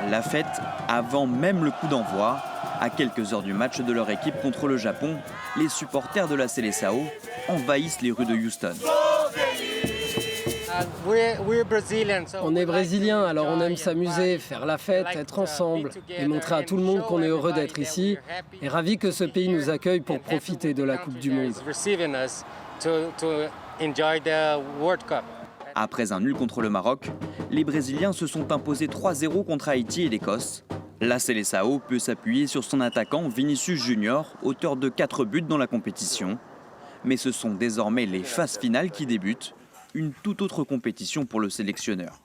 la fête avant même le coup d'envoi. À quelques heures du match de leur équipe contre le Japon, les supporters de la Seleção envahissent les rues de Houston. On est brésiliens, alors on aime s'amuser, faire la fête, être ensemble et montrer à tout le monde qu'on est heureux d'être ici et ravis que ce pays nous accueille pour profiter de la Coupe du Monde. Après un nul contre le Maroc, les Brésiliens se sont imposés 3-0 contre Haïti et l'Écosse. La Seleção peut s'appuyer sur son attaquant Vinícius Junior, auteur de 4 buts dans la compétition. Mais ce sont désormais les phases finales qui débutent, une toute autre compétition pour le sélectionneur.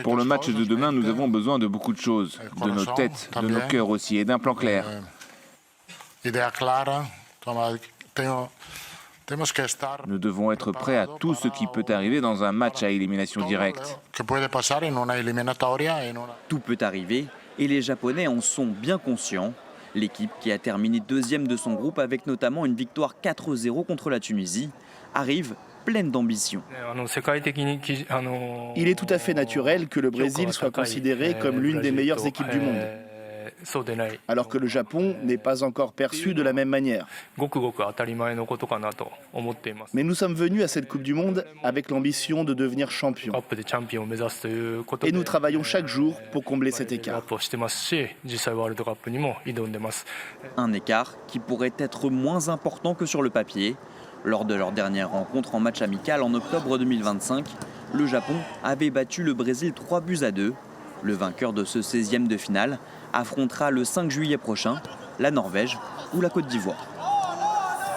Pour le match de demain, nous avons besoin de beaucoup de choses, de nos têtes, de nos cœurs aussi, et d'un plan clair. Nous devons être prêts à tout ce qui peut arriver dans un match à élimination directe. Tout peut arriver et les Japonais en sont bien conscients. L'équipe, qui a terminé deuxième de son groupe avec notamment une victoire 4-0 contre la Tunisie, arrive pleine d'ambition. Il est tout à fait naturel que le Brésil soit considéré comme l'une des meilleures équipes du monde, alors que le Japon n'est pas encore perçu de la même manière. Mais nous sommes venus à cette Coupe du Monde avec l'ambition de devenir champion. Et nous travaillons chaque jour pour combler cet écart. Un écart qui pourrait être moins important que sur le papier. Lors de leur dernière rencontre en match amical en octobre 2025, le Japon avait battu le Brésil 3-2. Le vainqueur de ce 16e de finale affrontera le 5 juillet prochain la Norvège ou la Côte d'Ivoire.